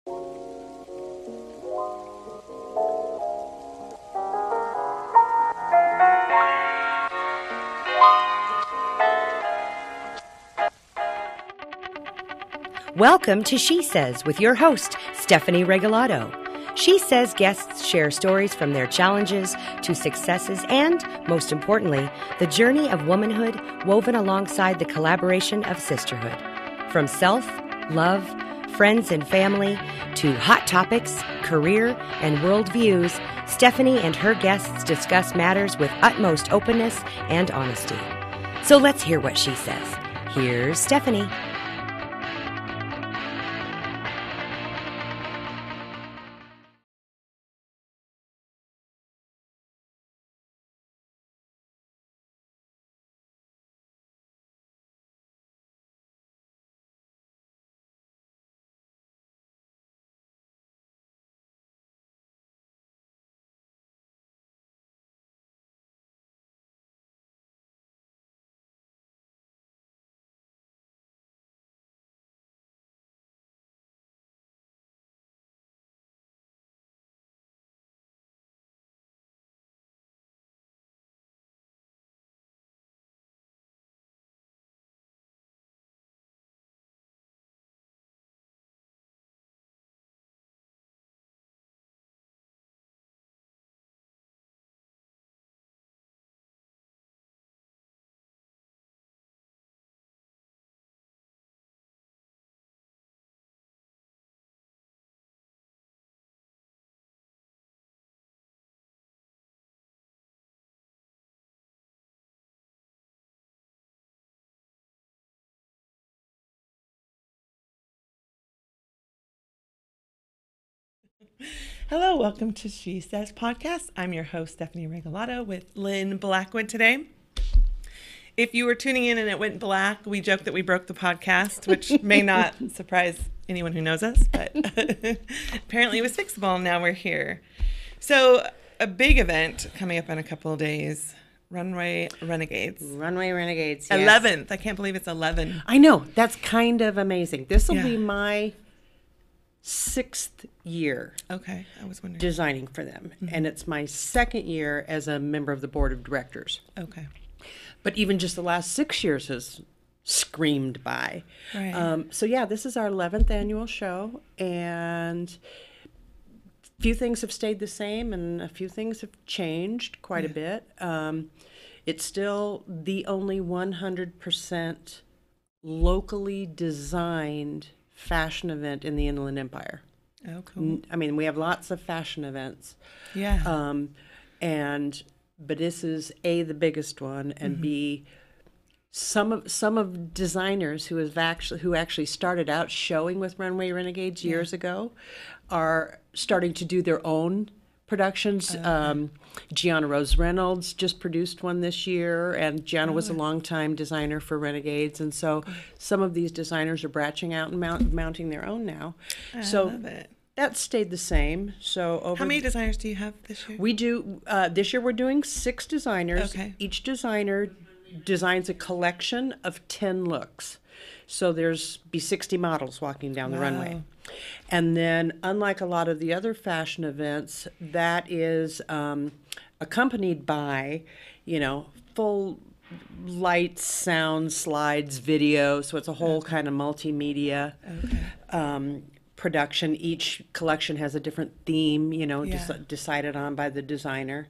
Welcome to She Says with your host, Stephanie Regalado. She Says guests share stories from their challenges to successes and, most importantly, the journey of womanhood woven alongside the collaboration of sisterhood. From self, love, friends and family, to hot topics, career, and worldviews, Stephanie and her guests discuss matters with utmost openness and honesty. So let's hear what she says. Here's Stephanie. Hello, welcome to She Says podcast. I'm your host, Stephanie Regalado, with Lynne Blackwood today. If you were tuning in and it went black, we joked that we broke the podcast, which may not surprise anyone who knows us, but apparently it was fixable and now we're here. So a big event coming up in a couple of days, Runway Renegades. Runway Renegades, yes. 11th. I can't believe it's 11. I know. That's kind of amazing. This will be my 6th year. Okay, I was wondering. Designing for them. Mm-hmm. And it's my 2nd year as a member of the board of directors. Okay. But even just the last 6 years has screamed by. Right. So yeah, this is our 11th annual show, and a few things have stayed the same and a few things have changed quite a bit. It's still the only 100% locally designed fashion event in the Inland Empire. Oh, cool. I mean, we have lots of fashion events. Yeah. But this is A, the biggest one, and B, some of designers who actually started out showing with Runway Renegades years ago are starting to do their own productions. Gianna Rose Reynolds just produced one this year, and Gianna was a longtime designer for Renegades, and so some of these designers are branching out and mounting their own now. I love it. That stayed the same. So how many designers do you have this year? We do this year. We're doing 6 designers. Okay. Each designer designs a collection of 10 looks. So there's be 60 models walking down the runway. And then, unlike a lot of the other fashion events, that is accompanied by, full lights, sound, slides, video. So it's a whole kind of multimedia production. Each collection has a different theme, decided on by the designer.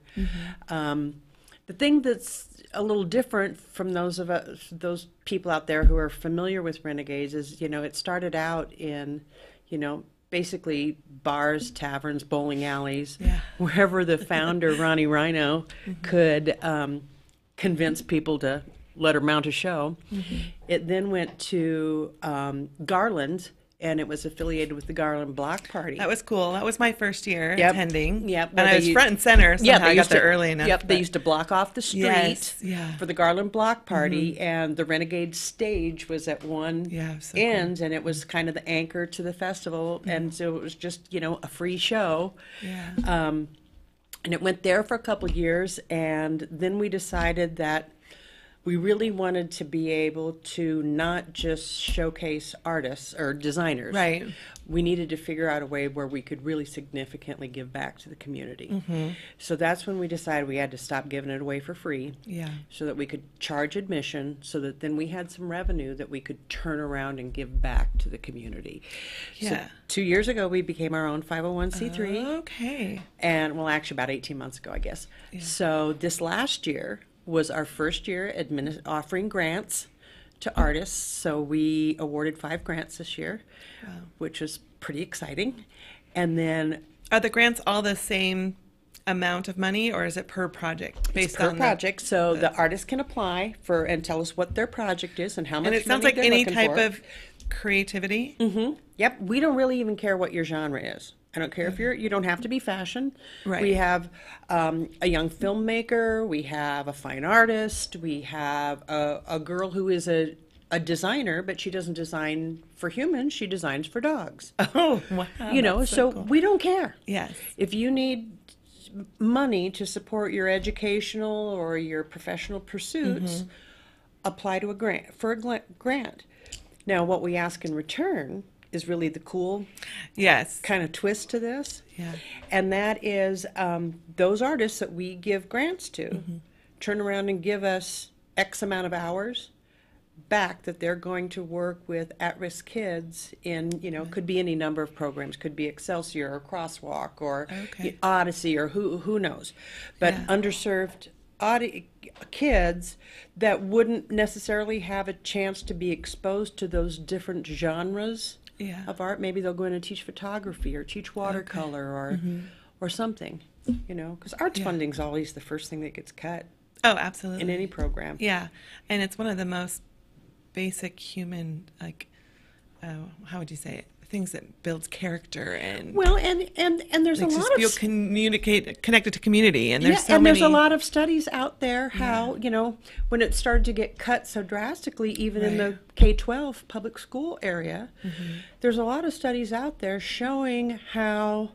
The thing that's a little different from those people out there who are familiar with Renegades is, it started out in, basically bars, taverns, bowling alleys, wherever the founder, Ronnie Rhino, could convince people to let her mount a show. It then went to Garland, and it was affiliated with the Garland Block Party. That was cool. That was my first year attending. Yep. And I was front and center, so I got there early enough. Yep, they used to block off the street for the Garland Block Party, and the Renegade stage was at one end, and it was kind of the anchor to the festival, and so it was just, a free show. And it went there for a couple of years, and then we decided that we really wanted to be able to not just showcase artists or designers. Right. We needed to figure out a way where we could really significantly give back to the community. So that's when we decided we had to stop giving it away for free. Yeah. So that we could charge admission, so that then we had some revenue that we could turn around and give back to the community. Yeah. So 2 years ago, we became our own 501c3. Okay. And, well, actually about 18 months ago, I guess. Yeah. So this last year was our first year offering grants to artists. So we awarded 5 grants this year, which was pretty exciting. And then... Are the grants all the same amount of money, or is it per project? Based on project. So the artist can apply for and tell us what their project is and how much money they're looking for. And it sounds like any type of creativity? Yep. We don't really even care what your genre is. I don't care if you don't have to be fashion. Right. We have a young filmmaker. We have a fine artist. We have a girl who is a designer, but she doesn't design for humans. She designs for dogs. Oh, wow. You know, so cool. we don't care. Yes. If you need money to support your educational or your professional pursuits, apply to a grant. Now, what we ask in return is really the cool kind of twist to this. Yeah. And that is those artists that we give grants to turn around and give us X amount of hours back that they're going to work with at-risk kids in, you know, could be any number of programs, could be Excelsior or Crosswalk or Odyssey or who knows. But underserved kids that wouldn't necessarily have a chance to be exposed to those different genres of art. Maybe they'll go in and teach photography or teach watercolor or something, you know, because arts funding's always the first thing that gets cut. Oh, absolutely. In any program. Yeah. And it's one of the most basic human, like, how would you say it? Things that builds character and there's a lot of connected to community, and there's there's a lot of studies out there how you know when it started to get cut so drastically, even in the K-12 public school area, there's a lot of studies out there showing how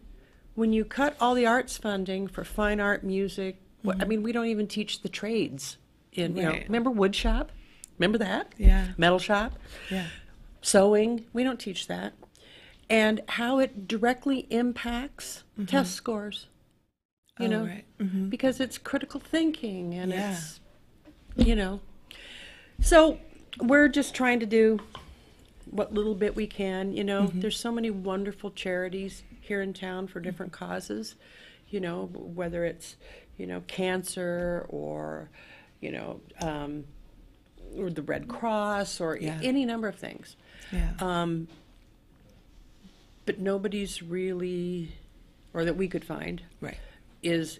when you cut all the arts funding for fine art, music, I mean, we don't even teach the trades. You know, remember wood shop? Remember that? Yeah. Metal shop? Yeah. Sewing? We don't teach that. And how it directly impacts test scores. You know, because it's critical thinking and it's, you know. So we're just trying to do what little bit we can. You know, there's so many wonderful charities here in town for different causes, you know, whether it's, you know, cancer or, you know, or the Red Cross or any number of things. Yeah. But nobody's really, or that we could find, is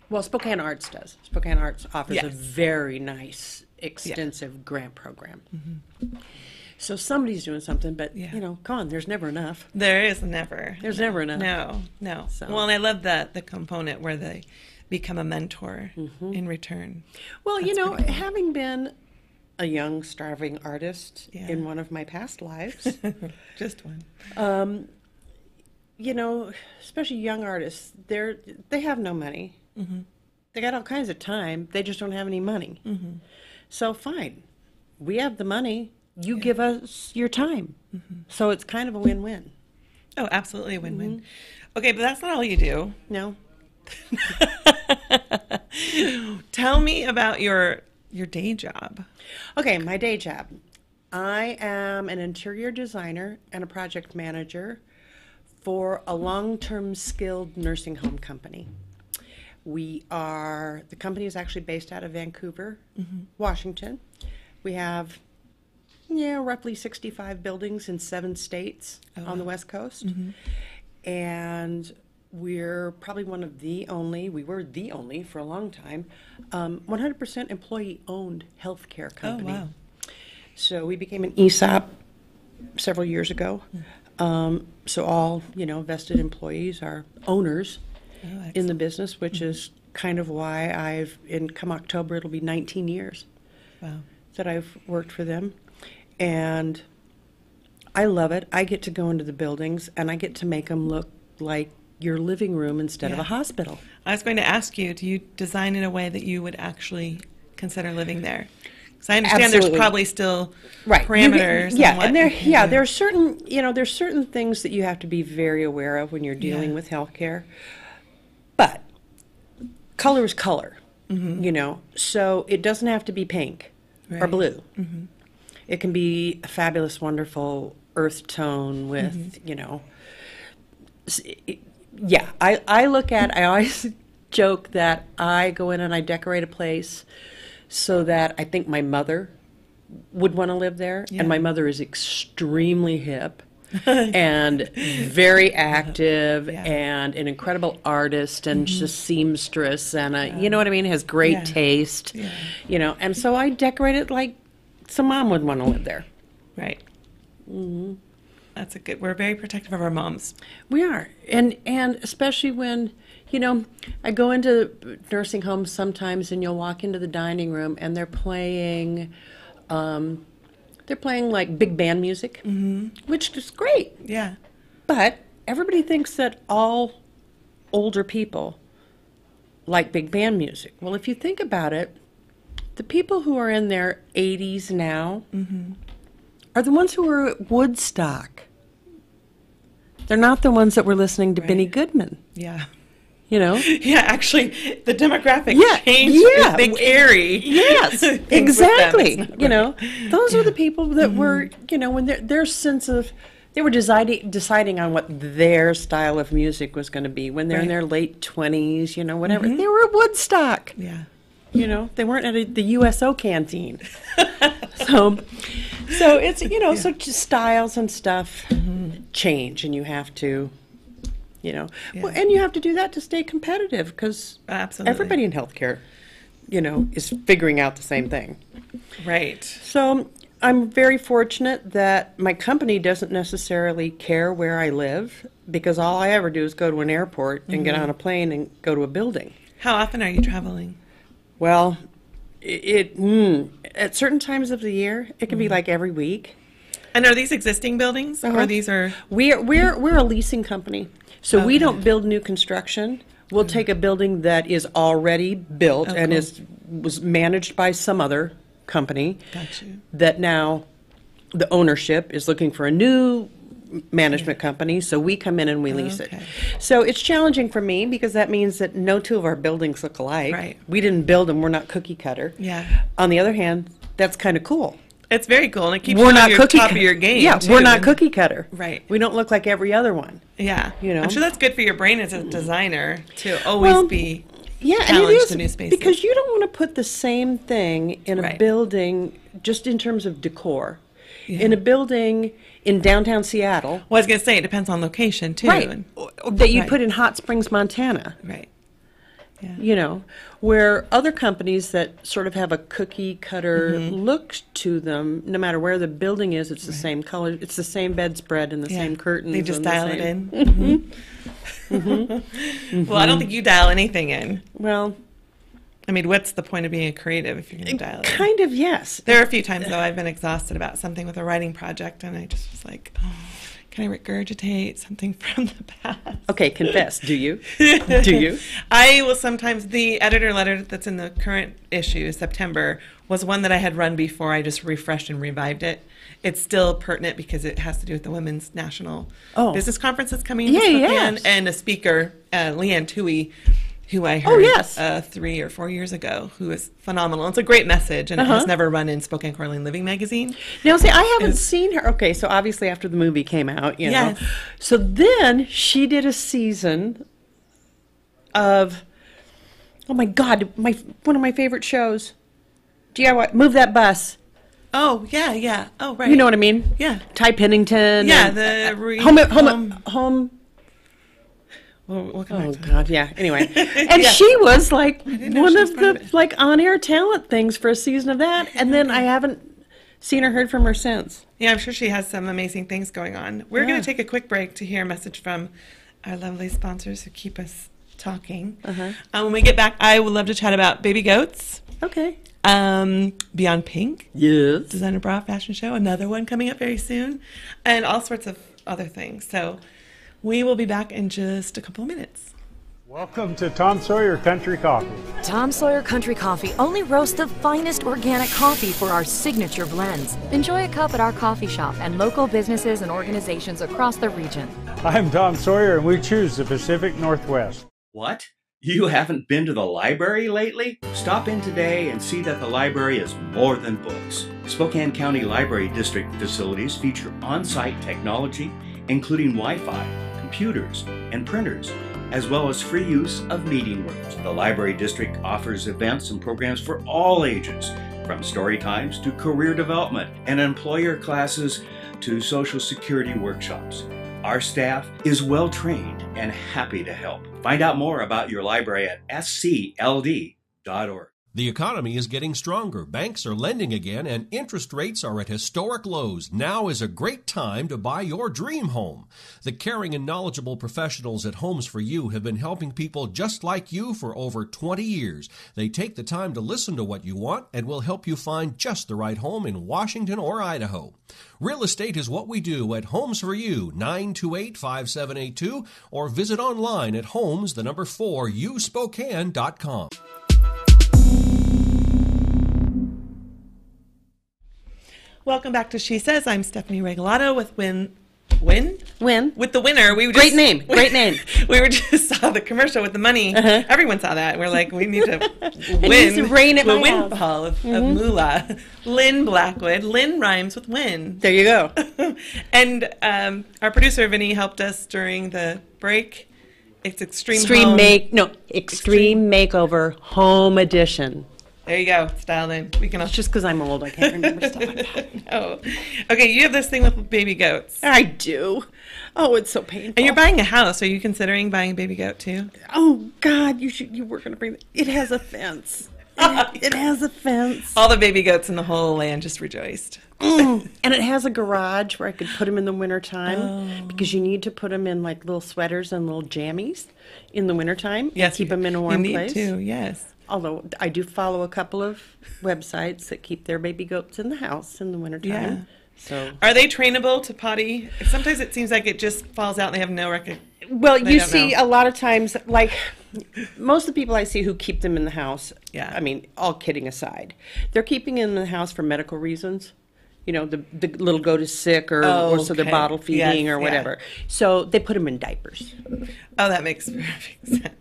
well, Spokane Arts does. Spokane Arts offers a very nice, extensive grant program. So somebody's doing something, but, you know, come on, there's never enough. There is never. There's never enough. No. So. Well, and I love the component where they become a mentor in return. Well, That's you know, cool. having been a young, starving artist in one of my past lives. Just one. You know, especially young artists, they have no money. They got all kinds of time. They just don't have any money. So fine, we have the money. You give us your time. So it's kind of a win-win. Oh, absolutely a win-win. Okay, but that's not all you do. No. Tell me about your day job. Okay, my day job. I am an interior designer and a project manager for a long-term skilled nursing home company. The company is actually based out of Vancouver, Washington. We have, roughly 65 buildings in 7 states on the West Coast. And we're probably we were the only for a long time, 100% employee-owned healthcare company. Oh, wow. So we became an ESOP several years ago. So all, vested employees are owners in the business, which is kind of why come October, it'll be 19 years that I've worked for them. And I love it. I get to go into the buildings and I get to make them look like your living room instead of a hospital. I was going to ask you, do you design in a way that you would actually consider living there? Because I understand Absolutely. there's probably still Right. parameters. There's certain things that you have to be very aware of when you're dealing with healthcare. But color is color, so it doesn't have to be pink or blue. Mm-hmm. It can be a fabulous, wonderful earth tone with, I always joke that I go in and I decorate a place so that I think my mother would want to live there. Yeah. And my mother is extremely hip and very active and an incredible artist and just seamstress and, you know what I mean, has great taste, and so I decorate it like some mom would want to live there. Right. Mm-hmm. We're very protective of our moms. We are. And especially when, I go into nursing homes sometimes and you'll walk into the dining room and they're playing like big band music, which is great. Yeah. But everybody thinks that all older people like big band music. Well, if you think about it, the people who are in their 80s now are the ones who were at Woodstock. They're not the ones that were listening to Benny Goodman. Yeah. Yeah, actually, the demographic changed. Yeah. They carry. Yes, exactly. Those are the people that were, when their sense of, they were deciding on what their style of music was going to be when they're in their late 20s, whatever. They were at Woodstock. Yeah. They weren't at the USO canteen. So it's, so just styles and stuff change, and you have to, well, and you have to do that to stay competitive because everybody in healthcare, is figuring out the same thing. Right. So I'm very fortunate that my company doesn't necessarily care where I live because all I ever do is go to an airport and get on a plane and go to a building. How often are you traveling? Well, at certain times of the year, it can be like every week. And are these existing buildings, or these are? We're a leasing company, so we don't build new construction. We'll take a building that is already built and was managed by some other company. Got you. That now the ownership is looking for a new management company, so we come in and we lease it. So it's challenging for me because that means that no two of our buildings look alike. Right. We didn't build them. We're not cookie cutter. Yeah. On the other hand, that's kind of cool. It's very cool, and it keeps you on your top of your game. Yeah, too. We're not cookie cutter. Right. We don't look like every other one. Yeah. I'm sure that's good for your brain as a designer to always be challenged and it is, to new spaces. because you don't want to put the same thing in a building just in terms of decor. Yeah. In a building in downtown Seattle. Well, I was going to say, it depends on location, too. Right. That you put in Hot Springs, Montana. Right. Yeah. Where other companies that sort of have a cookie cutter look to them, no matter where the building is, it's the same color, it's the same bedspread and the same curtains. They just dial it in. Well, I don't think you dial anything in. Well, I mean, what's the point of being a creative if you're going to dial it in? Kind of, yes. There are a few times, though, I've been exhausted about something with a writing project, and I just was like, can I regurgitate something from the past? Okay, confess. Do you? Do you? I will sometimes. The editor letter that's in the current issue, September, was one that I had run before. I just refreshed and revived it. It's still pertinent because it has to do with the Women's National Business Conference that's coming to Spokane, and a speaker, Leanne Toohey, who I heard 3 or 4 years ago, who is phenomenal. It's a great message, and it has never run in Spokane Quarterly Living magazine. Now, see, I haven't seen her. Okay, so obviously after the movie came out, you know. So then she did a season of, oh my God, one of my favorite shows. DIY, Move That Bus. Oh, yeah. Oh, right. You know what I mean? Yeah. Ty Pennington. Yeah, Home. We'll come back to God, yeah. Anyway, and she was like one of the like on-air talent things for a season of that, and then I haven't seen or heard from her since. Yeah, I'm sure she has some amazing things going on. We're going to take a quick break to hear a message from our lovely sponsors who keep us talking. When we get back, I would love to chat about baby goats. Okay. Beyond Pink. Yes. Designer Bra Fashion Show, another one coming up very soon, and all sorts of other things. So we will be back in just a couple of minutes. Welcome to Tom Sawyer Country Coffee. Tom Sawyer Country Coffee only roasts the finest organic coffee for our signature blends. Enjoy a cup at our coffee shop and local businesses and organizations across the region. I'm Tom Sawyer, and we choose the Pacific Northwest. What? You haven't been to the library lately? Stop in today and see that the library is more than books. Spokane County Library District facilities feature on-site technology, including Wi-Fi, computers, and printers, as well as free use of meeting rooms. The Library District offers events and programs for all ages, from story times to career development and employer classes to Social Security workshops. Our staff is well trained and happy to help. Find out more about your library at scld.org. The economy is getting stronger. Banks are lending again, and interest rates are at historic lows. Now is a great time to buy your dream home. The caring and knowledgeable professionals at Homes for You have been helping people just like you for over 20 years. They take the time to listen to what you want and will help you find just the right home in Washington or Idaho. Real estate is what we do at Homes for You, 928-5782, or visit online at homes4uspokane.com. Welcome back to She Says. I'm Stephanie Regalado with Win? With the winner. Great name. We were just saw the commercial with the money. Uh-huh. Everyone saw that. We're like, we need to win. To rain at my windfall of moolah. Lynne Blackwood. Lynne rhymes with win. There you go. And our producer Vinny helped us during the break. It's Extreme Makeover Home Edition. There you go. It's dialed in. We can. It's just because I'm old, I can't remember stuff like that. No. Okay, you have this thing with baby goats. I do. Oh, it's so painful. And you're buying a house. Are you considering buying a baby goat too? Oh God, you were going to bring. It has a fence. It has a fence. All the baby goats in the whole land just rejoiced. And it has a garage where I could put them in the wintertime because you need to put them in like little sweaters and little jammies in the wintertime. Yes, keep them in a warm place. You need to, yes. Although I do follow a couple of websites that keep their baby goats in the house in the wintertime. Yeah. So are they trainable to potty? Sometimes it seems like it just falls out and they have no record. Well, you see a lot of times, like most of the people I see who keep them in the house, I mean, all kidding aside, they're keeping them in the house for medical reasons. You know, the little goat is sick or so they're bottle feeding or whatever. Yeah. So they put them in diapers. Oh, that makes perfect sense.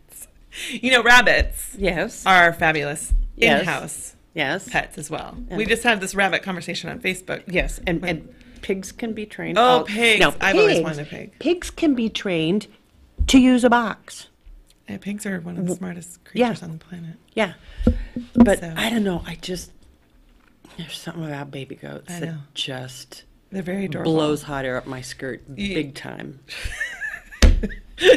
You know, rabbits are fabulous in-house pets as well. And we just had this rabbit conversation on Facebook. Yes, and pigs can be trained. Oh, pigs. No, I've always wanted a pig. Pigs can be trained to use a box. Yeah, pigs are one of the smartest creatures on the planet. Yeah. But I don't know. There's something about baby goats that just they're very adorable. Blows hot air up my skirt big time.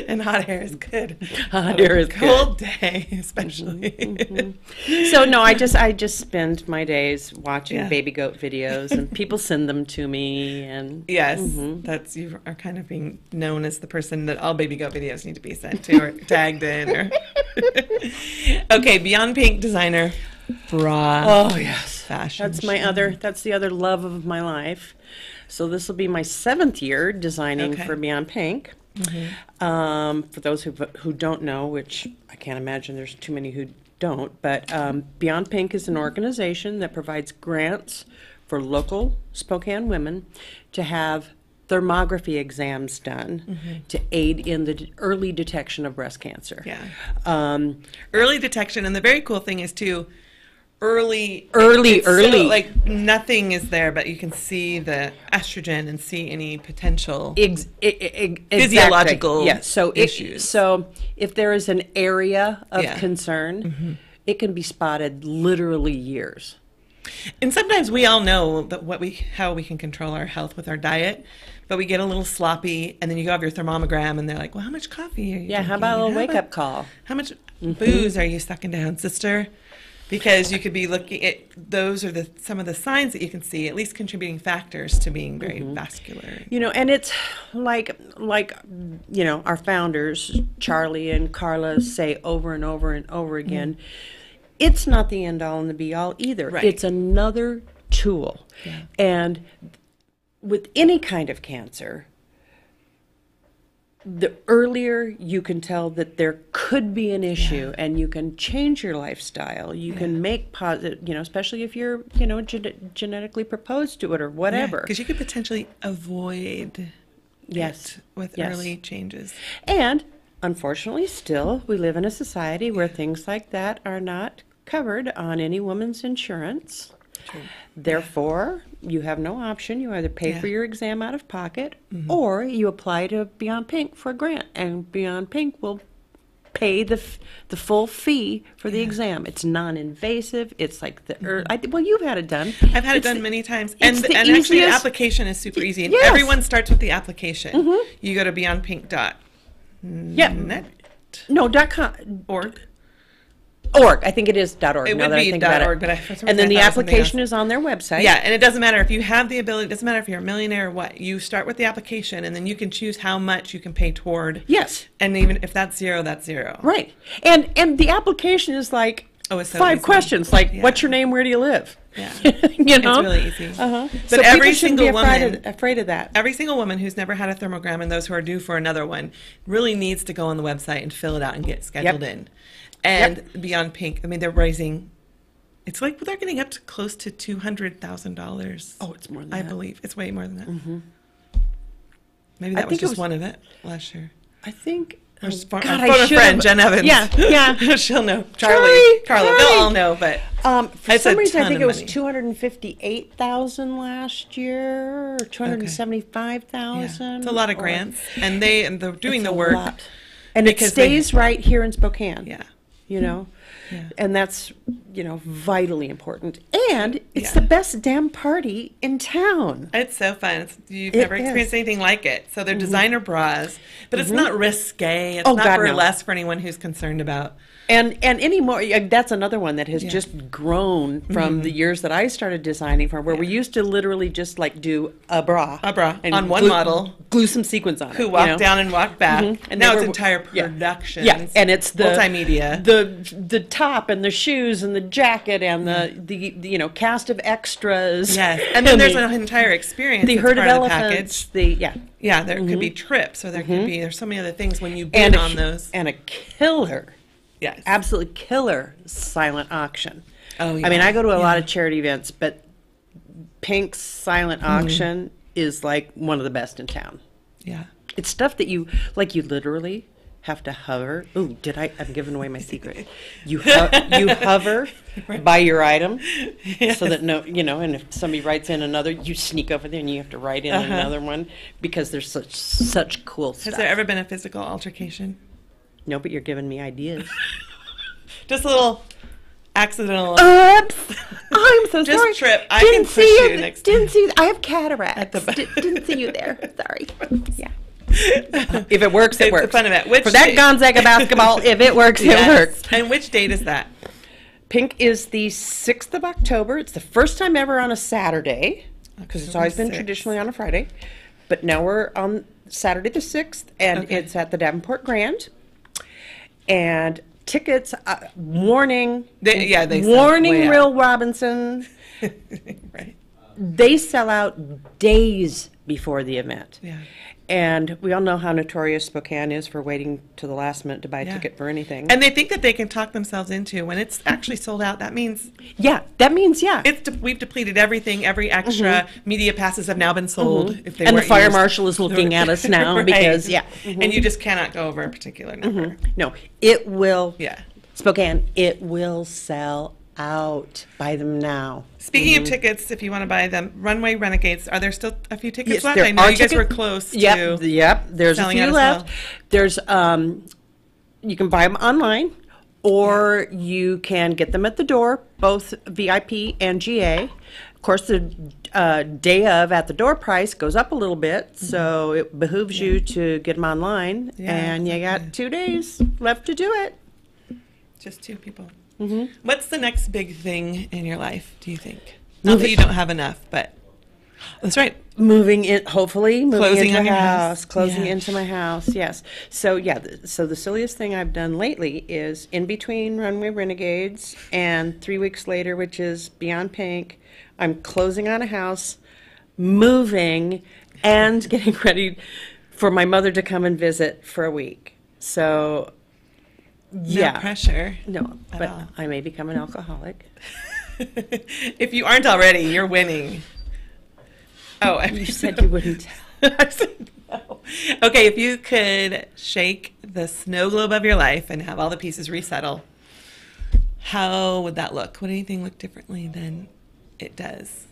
And hot air is good. Hot air is cold day, especially. Mm-hmm. So no, I just spend my days watching baby goat videos, and people send them to me. And yes, that's you are kind of being known as the person that all baby goat videos need to be sent to or tagged in. Or okay, Beyond Pink designer bra. Oh yes, fashion. That's the other love of my life. So this will be my 7th year designing for Beyond Pink. Mm-hmm. For those who don't know, which I can't imagine there's too many who don't, but Beyond Pink is an organization that provides grants for local Spokane women to have thermography exams done to aid in the early detection of breast cancer. Yeah. Early detection, and the very cool thing is too, early. So, like nothing is there, but you can see the estrogen and see any potential physiological issues. So if there is an area of concern, it can be spotted literally years. And sometimes we all know that how we can control our health with our diet, but we get a little sloppy, and then you go have your thermogram, and they're like, "Well, how much coffee are you drinking? How about a little wake-up call? How much booze are you sucking down, sister?" Because you could be looking at those are some of the signs that you can see, at least contributing factors to being very vascular. You know, and it's like you know, our founders, Charlie and Carla, say over and over and over again, it's not the end all and the be all either. Right. It's another tool. Yeah. And with any kind of cancer, the earlier you can tell that there could be an issue, and you can change your lifestyle, you can make positive, especially if you're, genetically proposed to it or whatever. Because you could potentially avoid it with early changes. And unfortunately, still, we live in a society where things like that are not covered on any woman's insurance. True. Therefore, you have no option. You either pay for your exam out of pocket, or you apply to Beyond Pink for a grant, and Beyond Pink will pay the full fee for the exam. It's non-invasive. It's like well, you've had it done. I've had it done many times, and actually, the application is super easy. And everyone starts with the application. You go to beyondpink.net. No, .com. Org. I think it is .org. It would be .org, but and then the application is on their website. Yeah, and it doesn't matter if you have the ability. It doesn't matter if you're a millionaire or what. You start with the application, and then you can choose how much you can pay toward. Yes. And even if that's zero, that's zero. Right. And the application is like it's so 5 easy. questions, like what's your name, where do you live? Yeah. It's really easy. But so every single woman afraid of that. Every single woman who's never had a thermogram, and those who are due for another one, really needs to go on the website and fill it out and get scheduled in. And Beyond Pink, I mean, they're raising, it's like they're getting up to close to $200,000. Oh, it's more than that. I believe. It's way more than that. Maybe that was just one event last year. I think. Our phone friend, Jen Evans. Yeah. She'll know. Carla. They'll all know, but for some reason, I think it was 258,000 last year, or 275,000. Yeah. It's a lot of grants, and they're doing the work. Lot. And it stays right here in Spokane. Yeah. And that's, vitally important. And it's the best damn party in town. It's so fun. You've never experienced anything like it. So they're designer bras, but it's not risque. It's not burlesque for anyone who's concerned about. And anymore, that's another one that has just grown from the years that I started designing for, where we used to literally just do a bra. And on one model. Glue some sequins on it. Who walked down and walked back. And now it's entire production. Yeah, and it's the multimedia. The top and the shoes and the jacket and the cast of extras. Yes, and then there's an entire experience. The herd of elephants. Yeah, there could be trips, or there could be, there's so many other things when you bid on those. And a killer. Yes. Absolutely killer silent auction. Oh, yeah. I mean, I go to a lot of charity events, but Pink's silent auction is like one of the best in town. Yeah. It's stuff that you literally have to hover. Ooh, I'm giving away my secret. You hover by your item so that and if somebody writes in another, you sneak over there and you have to write in another one because there's such cool stuff. Has there ever been a physical altercation? No, but you're giving me ideas. Just a little accidental. Oops! I'm so sorry. Just trip. I can push you next time. Didn't see you. I have cataracts. Didn't see you there. Sorry. Yeah. If it works, it works. It's a fun event. For that Gonzaga basketball, if it works, it works. And which date is that? Pink is the 6th of October. It's the first time ever on a Saturday, because it's always been traditionally on a Friday. But now we're on Saturday the 6th, and it's at the Davenport Grand. And tickets, warning, warning, Will Robinson. Right. They sell out days before the event. Yeah. And we all know how notorious Spokane is for waiting to the last minute to buy a ticket for anything. And they think that they can talk themselves into when it's actually sold out. That means we've depleted everything. Every extra media passes have now been sold. If they and the fire used. Marshal is looking at us now right. because and you just cannot go over a particular number. No, it will. Yeah, Spokane, it will sell out. Buy them now. Speaking of tickets, if you want to buy them, Runway Renegades, are there still a few tickets left? There I know are you guys tickets. were close to Yep, there's a few left. Well. There's, you can buy them online, or you can get them at the door, both VIP and GA. Of course, the day of at the door price goes up a little bit, so it behooves you to get them online, and you got 2 days left to do it. Just 2 people. What's the next big thing in your life, do you think? Not that you don't have enough, but that's right. Moving in, hopefully, closing into on your house. Closing into my house, yes. So, so the silliest thing I've done lately is in between Runway Renegades and 3 weeks later, which is Beyond Pink, I'm closing on a house, moving, and getting ready for my mother to come and visit for a week. So, yeah. No pressure. No, but all. I may become an alcoholic. If you aren't already, you're winning. Oh, You said you wouldn't. I said no. Okay, if you could shake the snow globe of your life and have all the pieces resettle, how would that look? Would anything look differently than it does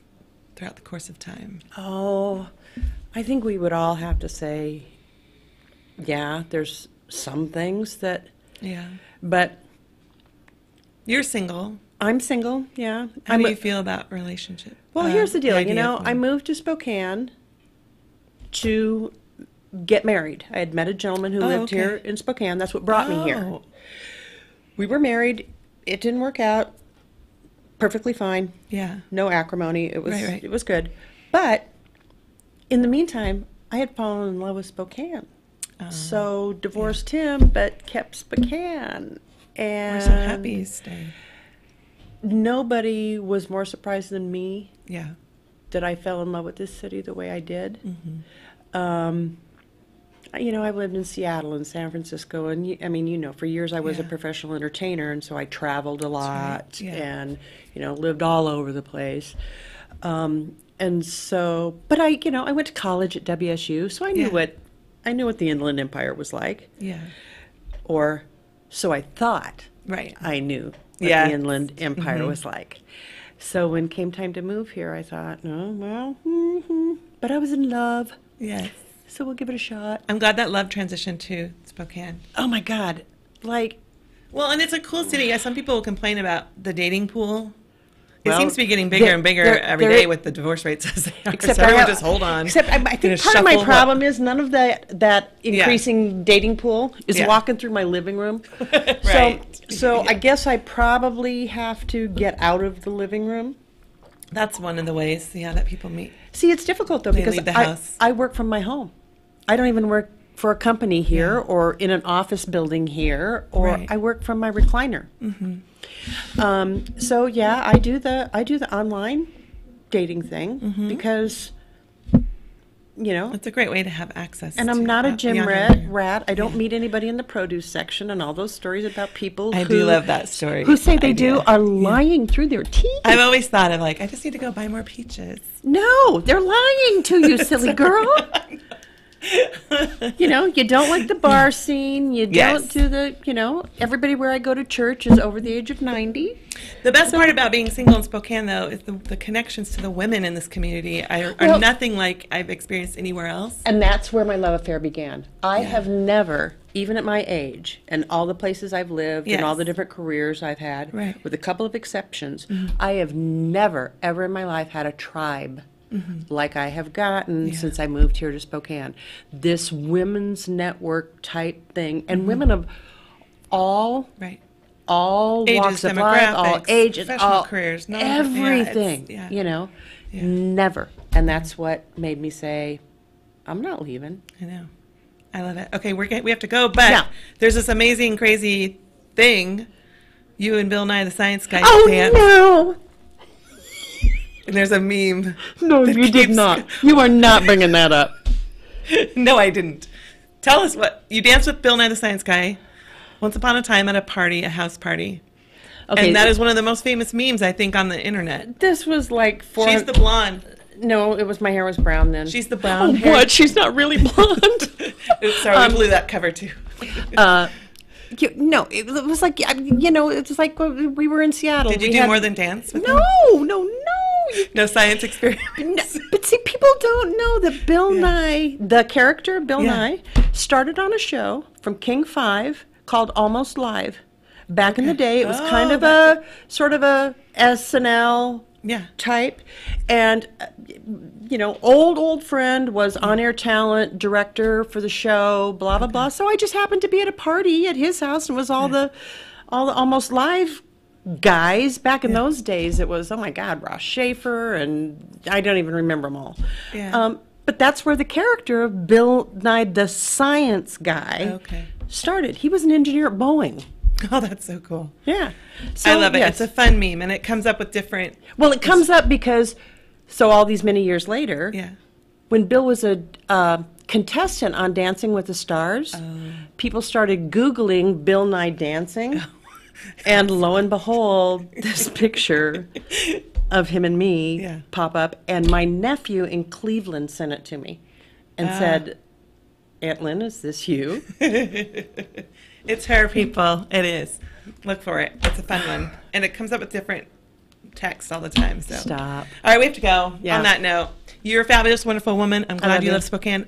throughout the course of time? Oh, I think we would all have to say, yeah, there's some things that, Yeah. but You're single. I'm single, yeah. How do you feel about relationship? Well, here's the deal. You idea know, of I one? moved to Spokane to get married. I had met a gentleman who lived okay. here in Spokane. That's what brought me here. Oh, We were married. It didn't work out. Perfectly fine. yeah. No acrimony. It was Right. it was good. But in the meantime, I had fallen in love with Spokane. So divorced him, but kept Spokane. And We're so happy you stayed. nobody was more surprised than me Yeah. that I fell in love with this city the way I did. You know, I've lived in Seattle and San Francisco, and I mean, you know, for years I was a Yeah. professional entertainer, and so I traveled a lot right, yeah. and, you know, lived all over the place. And so, but I, you know, I went to college at WSU, so I knew Yeah. I knew what the Inland Empire was like, Yeah. or so I thought. Right. I knew what Yeah. the Inland Empire was like. So when came time to move here, I thought, oh, well, but I was in love, Yes. so we'll give it a shot. I'm glad that love transitioned to Spokane. Oh my God, like, Well, and it's a cool city. Yeah, some people will complain about the dating pool. It Well, seems to be getting bigger and bigger every day with the divorce rates as they are. except so everyone I- just hold on. Except I Gonna think part of my shuffle problem is none of that Yeah. increasing dating pool is Yeah. walking through my living room. Right. So I guess I probably have to get out of the living room. That's one of the ways, yeah, that people meet. See, it's difficult though They because leave the house. I work from my home. I don't even work for a company here or in an office building here, or Right. I work from my recliner. So yeah, I do the online dating thing because, you know, It's a great way to have access. and to I'm not a that gym beyond rat. I don't meet anybody in the produce section, and all those stories about people I who do love that story. who say they idea. do are lying through their teeth. I've always thought of like, I just need to go buy more peaches. No, they're lying to you, silly girl. You know, you don't like the bar scene. You Yes. don't do the, you know, everybody where I go to church is over the age of 90. The best part about being single in Spokane, though, is the connections to the women in this community are Well- nothing like I've experienced anywhere else. And that's where my love affair began. I have never, even at my age, and all the places I've lived and all Yes. the different careers I've had, Right. with a couple of exceptions, I have never, ever in my life had a tribe like I have gotten since I moved here to Spokane. This women's network type thing, and women of all Right. all walks of life, all demographics, ages, professional all careers, no, everything, yeah. you know, Yeah. never. And that's what made me say, I'm not leaving. I know. I love it. Okay, we have to go, but Yeah. there's this amazing, crazy thing. You and Bill Nye the Science Guy Oh, dance. no. And there's a meme. No, that you did keeps- not. You are not bringing that up. No, I didn't. Tell us what you danced with Bill Nye the Science Guy once upon a time at a party, a house party. Okay, And that is one of the most famous memes, I think, on the internet. this was like for. She's the blonde. No, it was my hair was brown then. She's the brown hair. What? She's not really blonde. Oops, sorry, we blew that cover too. No, it was like, you know, it was like we were in Seattle. Did you We do had- more than dance? With No, them? no. No science experience. No, but see, people don't know that Bill Nye, the character Bill Yeah. Nye, started on a show from King 5 called Almost Live. Back in the day, it was kind of a sort of a SNL Yeah. type, and you know, old friend was on-air talent director for the show, blah blah blah. So I just happened to be at a party at his house, and it was all the Almost Live guys. Back in those days, it was, oh my God, Ross Schaefer, and I don't even remember them all. Yeah. But that's where the character of Bill Nye the Science Guy Okay. started. He was an engineer at Boeing. Oh, that's so cool. Yeah. I So, love it. yes. It's a fun meme, and it comes up with different. Well, it comes up because, so all these many years later, Yeah. when Bill was a contestant on Dancing with the Stars. People started Googling Bill Nye dancing, and lo and behold, this picture of him and me pop up, and my nephew in Cleveland sent it to me and said, Aunt Lynn, is this you? It's her, people. It is. Look for it. It's a fun one. And it comes up with different text all the time. So. Stop. All right, we have to go. Yeah. On that note, you're a fabulous, wonderful woman. I'm glad you you. love Spokane.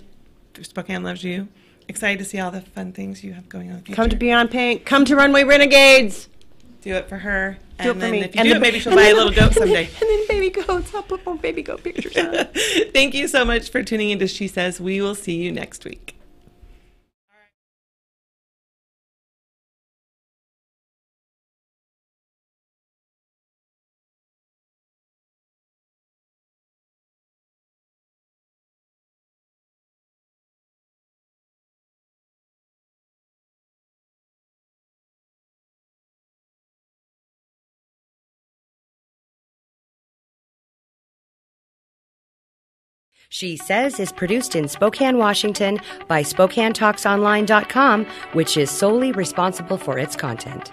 Spokane loves you. Excited to see all the fun things you have going on in the future. Come to Beyond Pink. Come to Runway Renegades. Do it for her. Do and it for then me. If you do it, maybe she'll buy a little goat someday. And then baby goats. I'll put more baby goat pictures on. Thank you so much for tuning into She Says. We will see you next week. She Says is produced in Spokane, Washington by SpokaneTalksOnline.com, which is solely responsible for its content.